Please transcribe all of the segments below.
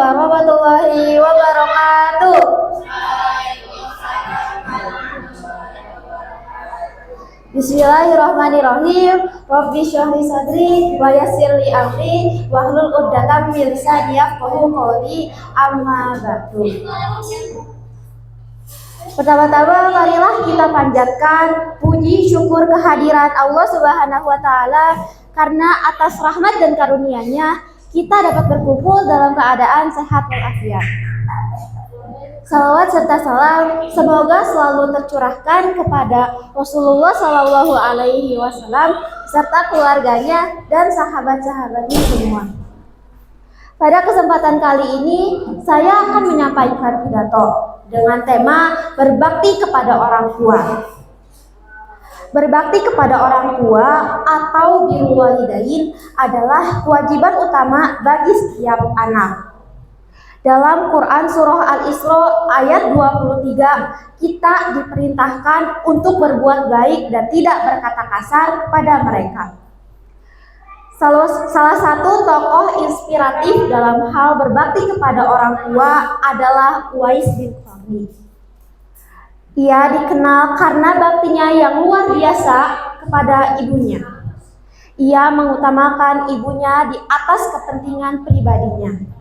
warahmatullahi wabarakatuh. Bismillahirrahmanirrahim. Rabbi shrah li sadri wa yassir li amri wahlul 'uqdatam min lisani yafqahu qawli. Amma ba'du. Pertama-tama marilah kita panjatkan puji syukur kehadiran Allah Subhanahu wa taala karena atas rahmat dan karunia-Nya kita dapat berkumpul dalam keadaan sehat walafiat. Salawat serta salam semoga selalu tercurahkan kepada Rasulullah Shallallahu Alaihi Wasallam serta keluarganya dan sahabat-sahabatnya semua. Pada kesempatan kali ini saya akan menyampaikan pidato dengan tema berbakti kepada orang tua. Berbakti kepada orang tua atau birrul walidain adalah kewajiban utama bagi setiap anak. Dalam Quran Surah Al-Isra ayat 23, kita diperintahkan untuk berbuat baik dan tidak berkata kasar kepada mereka. Salah satu tokoh inspiratif dalam hal berbakti kepada orang tua adalah Uwais bin Qarni. Ia dikenal karena baktinya yang luar biasa kepada ibunya. Ia mengutamakan ibunya di atas kepentingan pribadinya.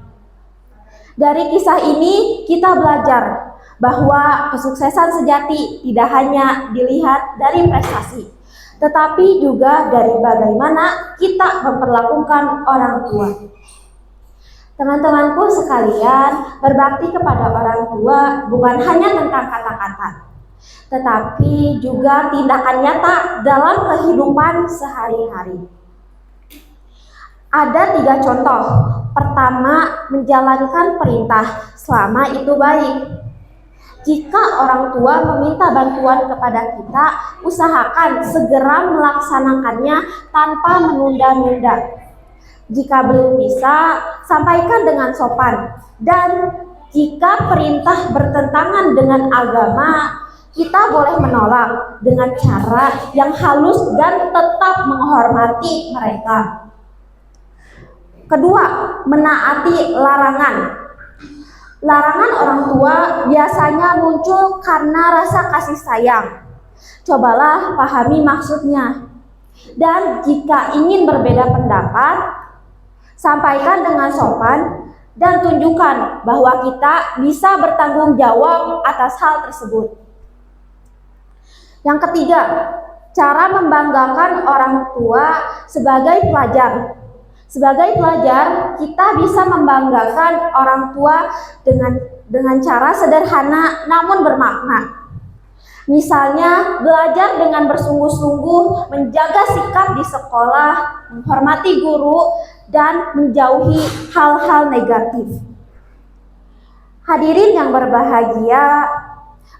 Dari kisah ini kita belajar bahwa kesuksesan sejati tidak hanya dilihat dari prestasi, tetapi juga dari bagaimana kita memperlakukan orang tua. Teman-temanku sekalian, berbakti kepada orang tua bukan hanya tentang kata-kata, tetapi juga tindakan nyata dalam kehidupan sehari-hari. Ada 3 contoh. Pertama, menjalankan perintah selama itu baik. Jika orang tua meminta bantuan kepada kita, usahakan segera melaksanakannya tanpa menunda-nunda. Jika belum bisa, sampaikan dengan sopan. Dan jika perintah bertentangan dengan agama, kita boleh menolak dengan cara yang halus dan tetap menghormati mereka. Kedua, menaati larangan. Larangan orang tua biasanya muncul karena rasa kasih sayang. Cobalah pahami maksudnya. Dan jika ingin berbeda pendapat, sampaikan dengan sopan dan tunjukkan bahwa kita bisa bertanggung jawab atas hal tersebut. Yang ketiga, cara membanggakan orang tua sebagai pelajar. Sebagai pelajar, kita bisa membanggakan orang tua dengan cara sederhana namun bermakna. Misalnya, belajar dengan bersungguh-sungguh, menjaga sikap di sekolah, menghormati guru, dan menjauhi hal-hal negatif. Hadirin yang berbahagia,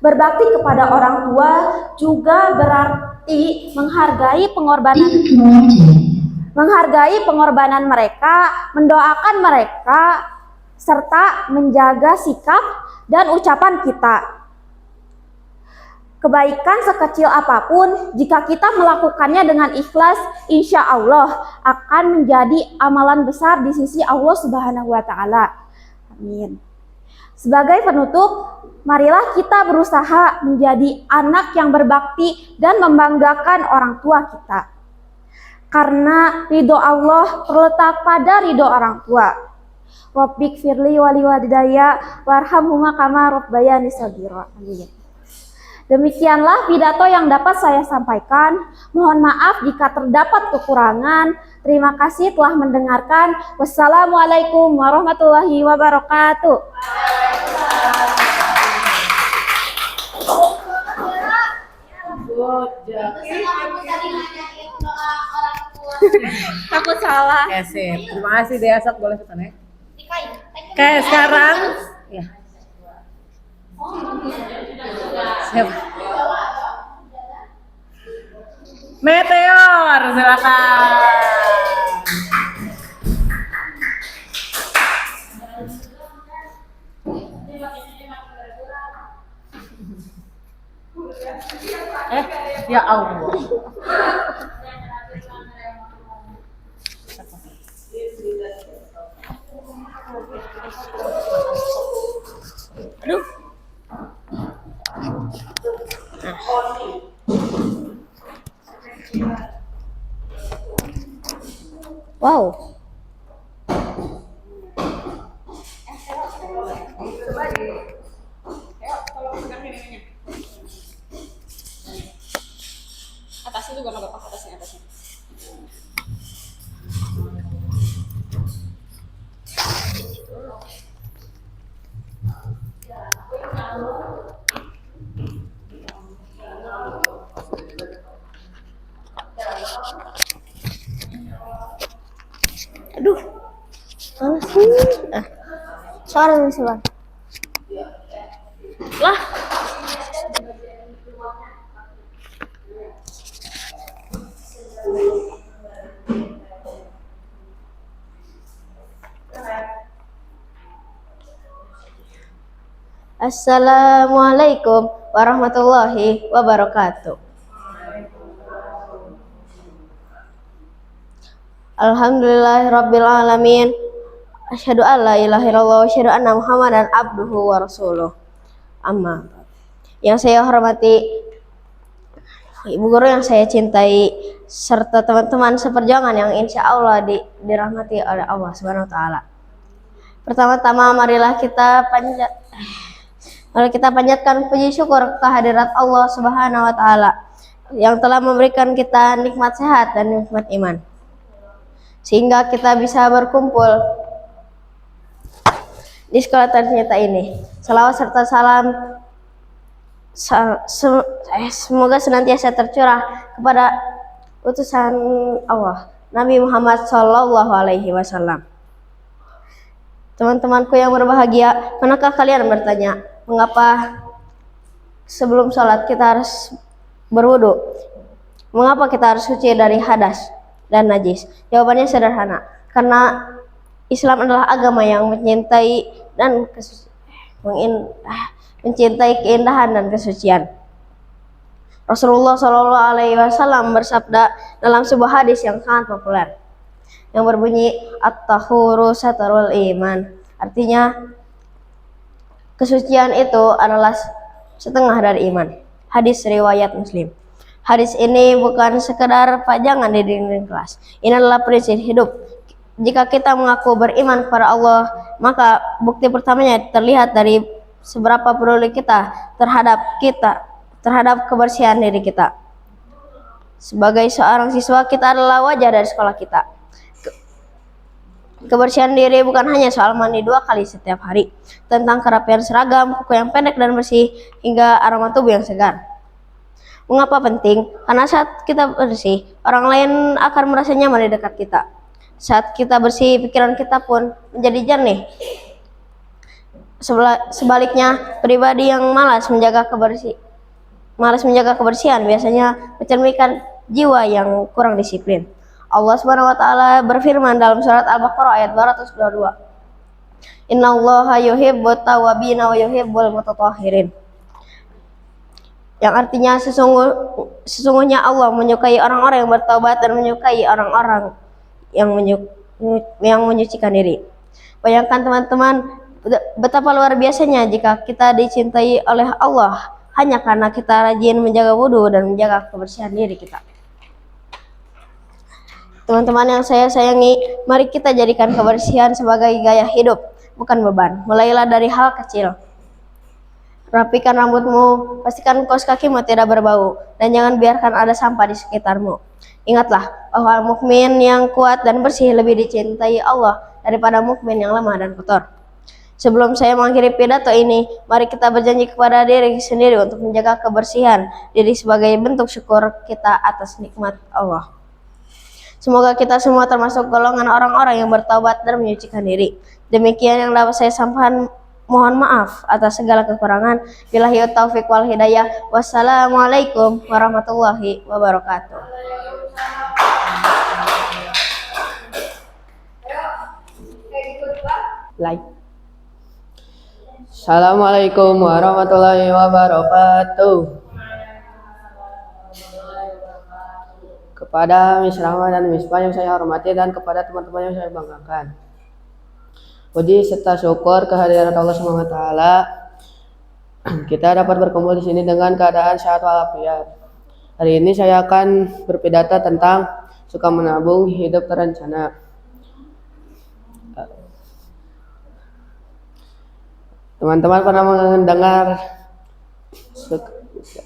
berbakti kepada orang tua juga berarti menghargai pengorbanan mereka, mendoakan mereka, serta menjaga sikap dan ucapan kita. Kebaikan sekecil apapun, jika kita melakukannya dengan ikhlas, insya Allah akan menjadi amalan besar di sisi Allah Subhanahu wa Ta'ala. Amin. Sebagai penutup, marilah kita berusaha menjadi anak yang berbakti dan membanggakan orang tua kita. Karena ridho Allah terletak pada ridho orang tua. Rabbik firli wali walidayya warhamhuma kama rabbayani shaghira. Amin. Demikianlah pidato yang dapat saya sampaikan. Mohon maaf jika terdapat kekurangan. Terima kasih telah mendengarkan. Wassalamualaikum warahmatullahi wabarakatuh. Aku salah. Ya sip. Terima kasih Dea, Sok boleh pesan ya. Oke, sekarang ya. Siap. Meteor, silakan. Ya Allah. Aduh. Wow. Atasnya juga nggak apa-apa, atasnya. Aduh. Mana sih? Suara nih suara. Lah. Assalamualaikum warahmatullahi wabarakatuh. Alhamdulillahirabbil alamin. Asyhadu an la ilaha illallah wa asyhadu anna Muhammadan abduhu wa rasuluh. Amma. Yang saya hormati Ibu guru yang saya cintai serta teman-teman seperjuangan yang insya Allah dirahmati oleh Allah Subhanahu wa taala. Pertama-tama mari kita panjatkan puji syukur kehadirat Allah Subhanahu wa taala yang telah memberikan kita nikmat sehat dan nikmat iman. Sehingga kita bisa berkumpul di sekolah ternyata ini. Salawat serta salam semoga senantiasa tercurah kepada utusan Allah Nabi Muhammad Shallallahu Alaihi Wasallam. Teman-temanku yang berbahagia, manakah kalian bertanya, mengapa sebelum sholat kita harus berwudu? Mengapa kita harus suci dari hadas dan najis? Jawabannya sederhana, karena Islam adalah agama yang mencintai dan mencintai keindahan dan kesucian. Rasulullah Shallallahu Alaihi Wasallam bersabda dalam sebuah hadis yang sangat populer, yang berbunyi at-tahuru satarul iman. Artinya kesucian itu adalah setengah dari iman. Hadis riwayat Muslim. Hadis ini bukan sekedar pajangan di dinding kelas. Ini adalah prinsip hidup. Jika kita mengaku beriman kepada Allah, maka bukti pertamanya terlihat dari seberapa peduli kita terhadap kebersihan diri kita. Sebagai seorang siswa, kita adalah wajah dari sekolah kita. Kebersihan diri bukan hanya soal mandi 2 kali setiap hari, tentang kerapian seragam, kuku yang pendek dan bersih, hingga aroma tubuh yang segar. Mengapa penting? Karena saat kita bersih, orang lain akan merasa nyaman di dekat kita. Saat kita bersih, pikiran kita pun menjadi jernih. Sebaliknya, pribadi yang malas menjaga kebersihan biasanya mencerminkan jiwa yang kurang disiplin. Allah Subhanahu wa taala berfirman dalam surat Al-Baqarah ayat 222. Innallaha yuhibbut tawwabina wa yuhibbul mutatahhirin. Yang artinya sesungguhnya Allah menyukai orang-orang yang bertaubat dan menyukai orang-orang yang menyucikan diri. Bayangkan teman-teman, betapa luar biasanya jika kita dicintai oleh Allah hanya karena kita rajin menjaga wudu dan menjaga kebersihan diri kita. Teman-teman yang saya sayangi, mari kita jadikan kebersihan sebagai gaya hidup, bukan beban. Mulailah dari hal kecil. Rapikan rambutmu, pastikan kaos kakimu tidak berbau, dan jangan biarkan ada sampah di sekitarmu. Ingatlah bahwa mukmin yang kuat dan bersih lebih dicintai Allah daripada mukmin yang lemah dan kotor. Sebelum saya mengakhiri pidato ini, mari kita berjanji kepada diri sendiri untuk menjaga kebersihan diri sebagai bentuk syukur kita atas nikmat Allah. Semoga kita semua termasuk golongan orang-orang yang bertaubat dan menyucikan diri. Demikian yang dapat saya sampaikan. Mohon maaf atas segala kekurangan. Billahi taufik wal hidayah. Wassalamualaikum warahmatullahi wabarakatuh. Assalamualaikum warahmatullahi wabarakatuh. Kepada Miss Rahma dan Miss Pa yang saya hormati dan kepada teman-teman yang saya banggakan. Puji serta syukur kehadirat Allah Subhanahu wa taala. Kita dapat berkumpul di sini dengan keadaan sehat walafiat. Hari ini saya akan berpidato tentang suka menabung hidup terencana. Teman-teman pernah mendengar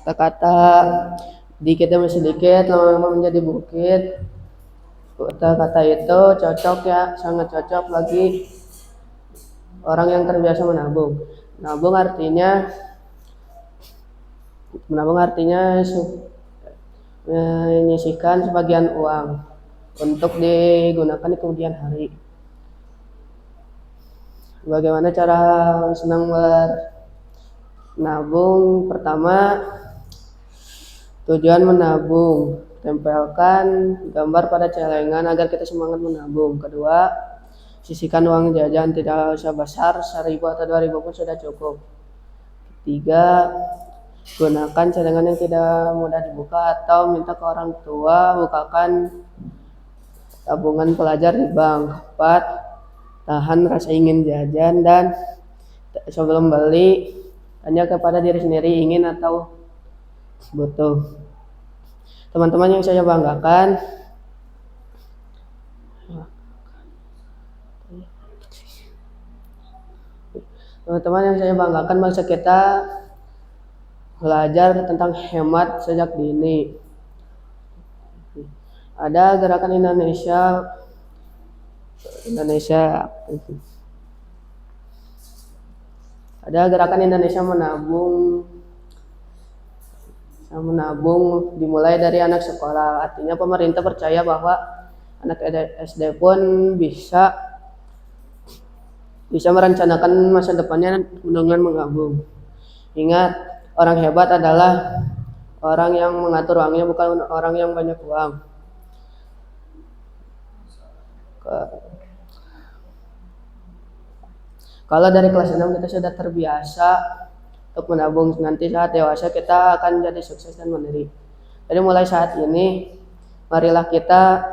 kata-kata dikit demi sedikit lama-lama menjadi bukit. Kata-kata itu cocok ya, sangat cocok bagi orang yang terbiasa menabung. Menabung artinya menyisihkan sebagian uang untuk digunakan di kemudian hari. Bagaimana cara senang menabung? Pertama, tujuan menabung. Tempelkan gambar pada celengan agar kita semangat menabung. Kedua, sisihkan uang jajan, tidak usah besar, 1.000 atau 2.000 pun sudah cukup. Ketiga, gunakan celengan yang tidak mudah dibuka atau minta ke orang tua bukakan tabungan pelajar di bank. Empat, tahan rasa ingin jajan dan sebelum beli tanya kepada diri sendiri ingin atau butuh. Teman-teman yang saya banggakan, bangsa kita belajar tentang hemat sejak dini. Ada gerakan Indonesia menabung dimulai dari anak sekolah. Artinya pemerintah percaya bahwa anak SD pun bisa merencanakan masa depannya dengan menabung. Ingat, orang hebat adalah orang yang mengatur uangnya, bukan orang yang banyak uang. Kalau dari kelas 6 kita sudah terbiasa untuk menabung, nanti saat dewasa kita akan jadi sukses dan mandiri. Jadi mulai saat ini, marilah kita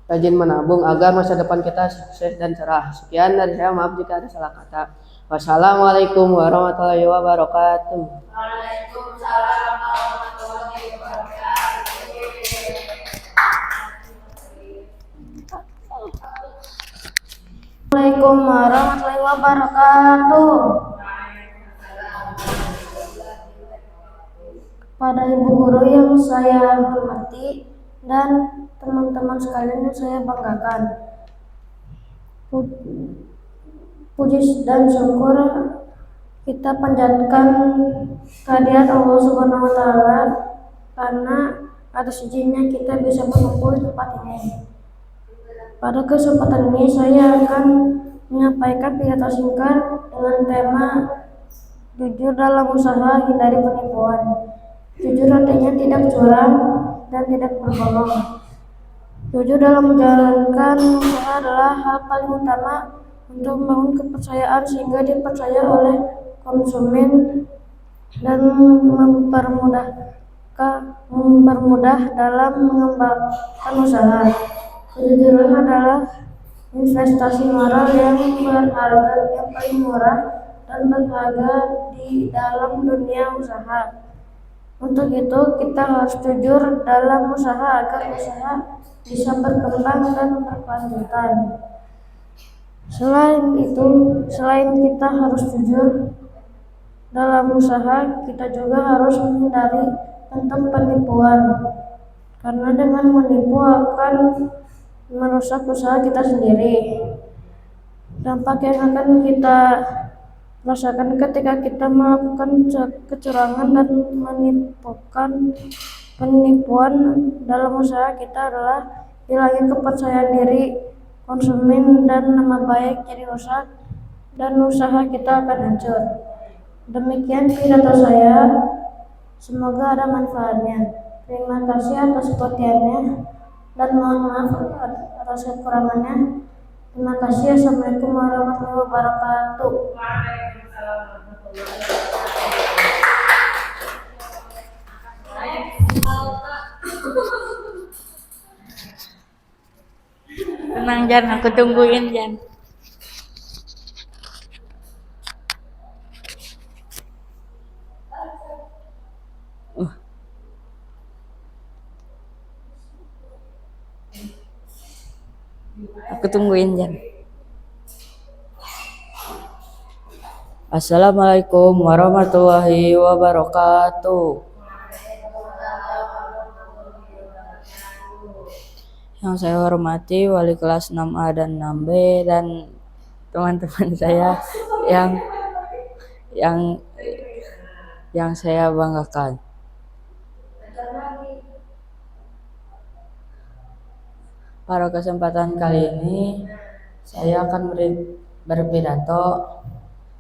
rajin menabung agar masa depan kita sukses dan cerah. Sekian dari saya, maaf jika ada salah kata. Wassalamualaikum warahmatullahi wabarakatuh. Waalaikumsalam warahmatullahi wabarakatuh. Assalamualaikum warahmatullahi wabarakatuh. Pada ibu guru yang saya hormati dan teman-teman sekalian yang saya banggakan, puji dan syukur kita panjatkan kehadirat Allah Subhanahu wa taala karena atas izinnya kita bisa berkumpul di tempat ini. Pada kesempatan ini saya akan menyampaikan pidato singkat dengan tema jujur dalam usaha, hindari penipuan. Jujur artinya tidak curang dan tidak berbohong. Jujur dalam menjalankan usaha adalah hal paling utama untuk membangun kepercayaan sehingga dipercaya oleh konsumen dan mempermudah dalam mengembangkan usaha. Kejujuran adalah investasi moral yang berharga, yang paling murah dan berharga di dalam dunia usaha. Untuk itu kita harus jujur dalam usaha agar usaha bisa berkembang dan berkelanjutan. Selain kita harus jujur dalam usaha, kita juga harus menghindari tentang penipuan. Karena dengan menipu akan merusak usaha kita sendiri. Dampak yang akan kita rasakan ketika kita melakukan kecurangan dan penipuan dalam usaha kita adalah hilangnya kepercayaan diri konsumen dan nama baik jadi rusak dan usaha kita akan hancur. Demikian pidato saya, semoga ada manfaatnya. Terima kasih atas perhatiannya dan mohon maaf atas kekurangannya. Terima kasih. Assalamualaikum warahmatullahi wabarakatuh. Tenang Jan, aku tungguin Jan. kutungguin Jan. Assalamualaikum warahmatullahi wabarakatuh. Yang saya hormati wali kelas 6A dan 6B dan teman-teman saya yang saya banggakan. Pada kesempatan kali ini saya akan berpidato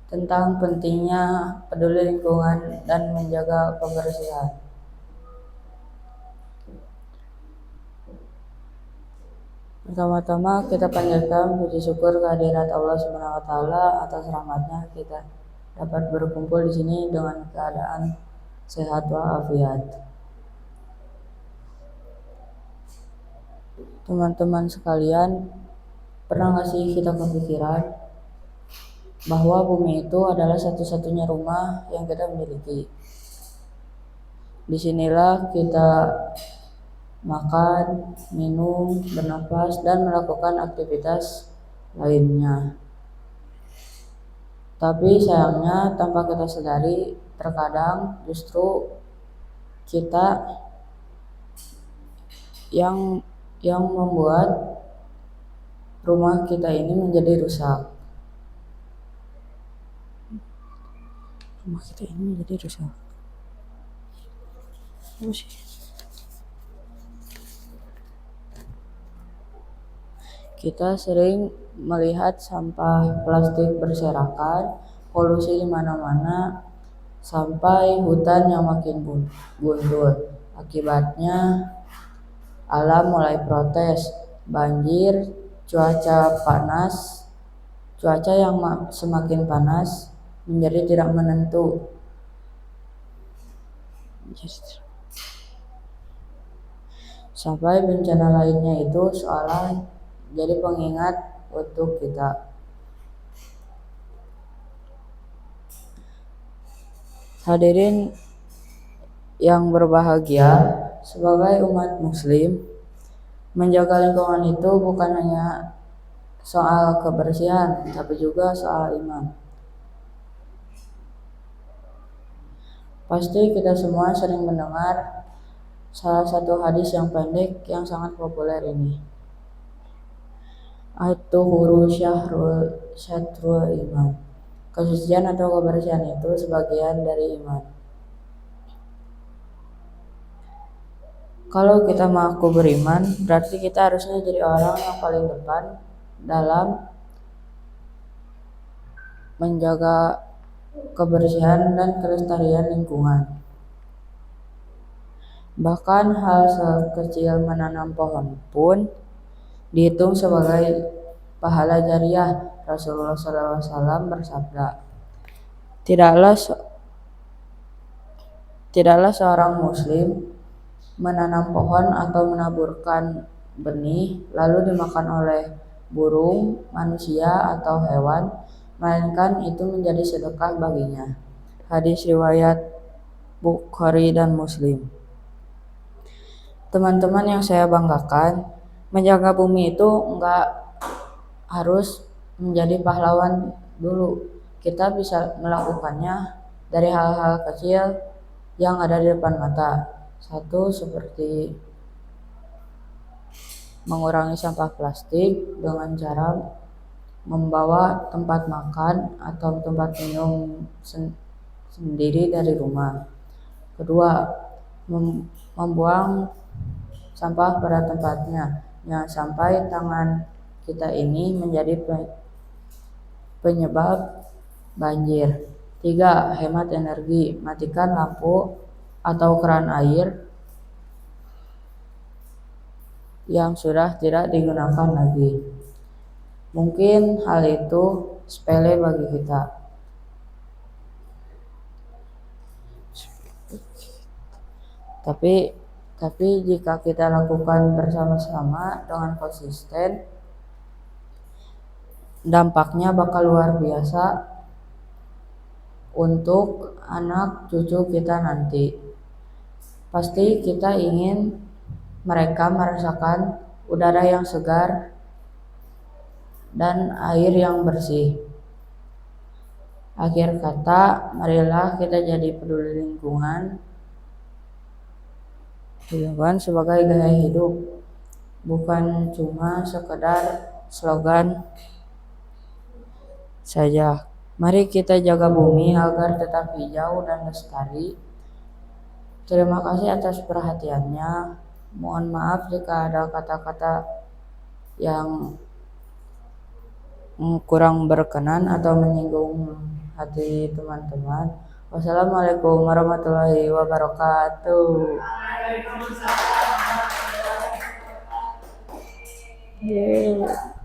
tentang pentingnya peduli lingkungan dan menjaga kebersihan. Pertama-tama kita panjatkan puji syukur kehadirat Allah Subhanahu wa taala atas rahmatnya kita dapat berkumpul di sini dengan keadaan sehat walafiat. Teman-teman sekalian, pernah nggak sih kita kepikiran bahwa bumi itu adalah satu-satunya rumah yang kita miliki? Disinilah kita makan, minum, bernapas, dan melakukan aktivitas lainnya. Tapi sayangnya tanpa kita sadari, terkadang justru kita yang membuat rumah kita ini menjadi rusak. Rumah kita ini menjadi rusak. Kita sering melihat sampah plastik berserakan, polusi di mana-mana, sampai hutan yang makin gundul. Akibatnya alam mulai protes, banjir, cuaca yang semakin panas menjadi tidak menentu. Sampai bencana lainnya itu seolah jadi pengingat untuk kita. Hadirin yang berbahagia, sebagai umat muslim, menjaga lingkungan itu bukan hanya soal kebersihan, tapi juga soal iman. Pasti kita semua sering mendengar salah satu hadis yang pendek yang sangat populer ini. At-tuhuru syatrul iman. Kesucian atau kebersihan itu sebagian dari iman. Kalau kita mengaku beriman, berarti kita harusnya jadi orang yang paling depan dalam menjaga kebersihan dan kelestarian lingkungan. Bahkan hal sekecil menanam pohon pun dihitung sebagai pahala jariah. Rasulullah SAW bersabda, tidaklah seorang muslim menanam pohon atau menaburkan benih lalu dimakan oleh burung, manusia, atau hewan, melainkan itu menjadi sedekah baginya. Hadis riwayat Bukhari dan Muslim. Teman-teman yang saya banggakan, menjaga bumi itu enggak harus menjadi pahlawan dulu. Kita bisa melakukannya dari hal-hal kecil yang ada di depan mata. Satu, seperti mengurangi sampah plastik dengan cara membawa tempat makan atau tempat minum sendiri dari rumah. Kedua, membuang sampah pada tempatnya. Jangan sampai tangan kita ini menjadi penyebab banjir. 3. Hemat energi. Matikan lampu atau keran air yang sudah tidak digunakan lagi. Mungkin hal itu sepele bagi kita, tapi jika kita lakukan bersama-sama dengan konsisten, dampaknya bakal luar biasa untuk anak cucu kita nanti. Pasti kita ingin mereka merasakan udara yang segar dan air yang bersih. Akhir kata, marilah kita jadi peduli lingkungan sebagai gaya hidup, bukan cuma sekedar slogan saja. Mari kita jaga bumi agar tetap hijau dan lestari. Terima kasih atas perhatiannya. Mohon maaf jika ada kata-kata yang kurang berkenan atau menyinggung hati teman-teman. Wassalamualaikum warahmatullahi wabarakatuh.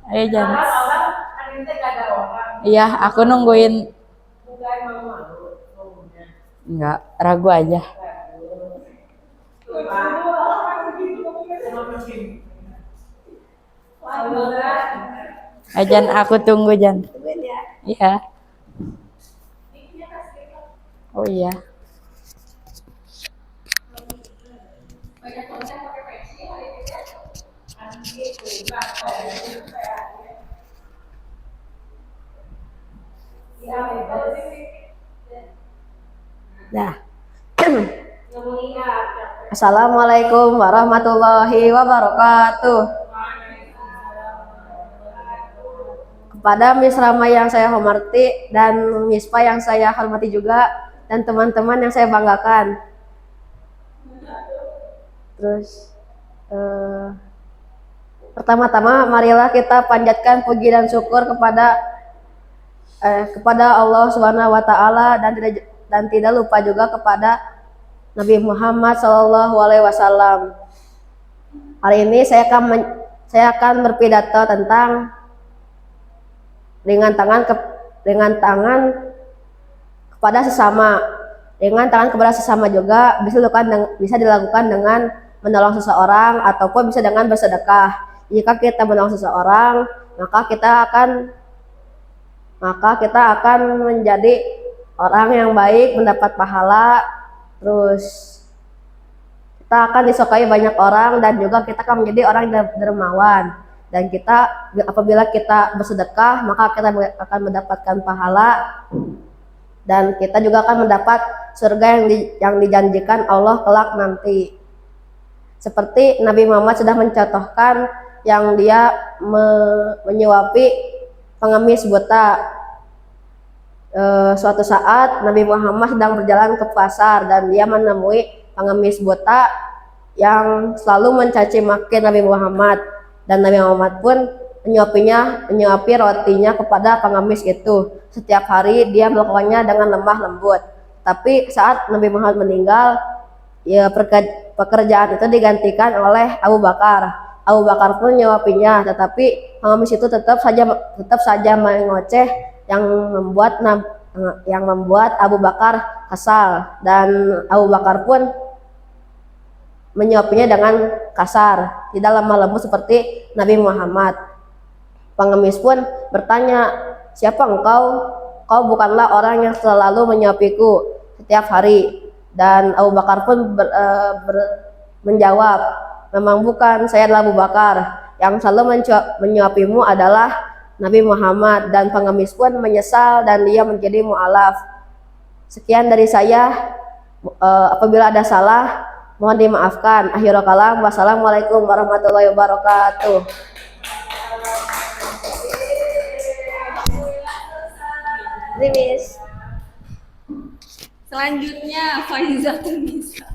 Ayo jangan. Iya, aku nungguin. Enggak, ragu aja. Jan, aku tunggu Jan. Iya. Oh iya. Dah. Assalamualaikum warahmatullahi wabarakatuh. Kepada Miss Rama yang saya hormati dan Miss Pa yang saya hormati juga, dan teman-teman yang saya banggakan. Terus pertama-tama marilah kita panjatkan puji dan syukur kepada Allah Subhanahu wa taala, dan tidak lupa juga kepada Nabi Muhammad SAW. Hari ini saya akan berpidato tentang dengan tangan kepada sesama. Dengan tangan kepada sesama juga bisa dilakukan dengan menolong seseorang ataupun bisa dengan bersedekah. Jika kita menolong seseorang, maka kita akan menjadi orang yang baik, mendapat pahala. Terus kita akan disukai banyak orang, dan juga kita akan menjadi orang yang dermawan. Dan apabila kita bersedekah, maka kita akan mendapatkan pahala, dan kita juga akan mendapat surga yang dijanjikan Allah kelak nanti. Seperti Nabi Muhammad sudah mencontohkan yang dia menyuapi pengemis buta. Suatu saat Nabi Muhammad sedang berjalan ke pasar, dan dia menemui pengemis buta yang selalu mencaci maki Nabi Muhammad, dan Nabi Muhammad pun menyuapi rotinya kepada pengemis itu. Setiap hari dia melakukannya dengan lemah lembut. Tapi saat Nabi Muhammad meninggal, ya pekerjaan itu digantikan oleh Abu Bakar. Abu Bakar pun menyuapinya, tetapi pengemis itu tetap saja mengoceh, yang membuat Abu Bakar kesal, dan Abu Bakar pun menyuapinya dengan kasar, tidak lemah lembut seperti Nabi Muhammad. Pengemis pun bertanya, "Siapa engkau? Kau bukanlah orang yang selalu menyuapiku setiap hari." Dan Abu Bakar pun menjawab, "Memang bukan, saya adalah Abu Bakar. Yang selalu menyuapimu adalah Nabi Muhammad." Dan pengemis pun menyesal, dan dia menjadi mu'alaf. Sekian dari saya. Apabila ada salah, mohon dimaafkan. Akhirul kalam. Wassalamualaikum warahmatullahi wabarakatuh. Rimis. Selanjutnya Faizatul Nisa.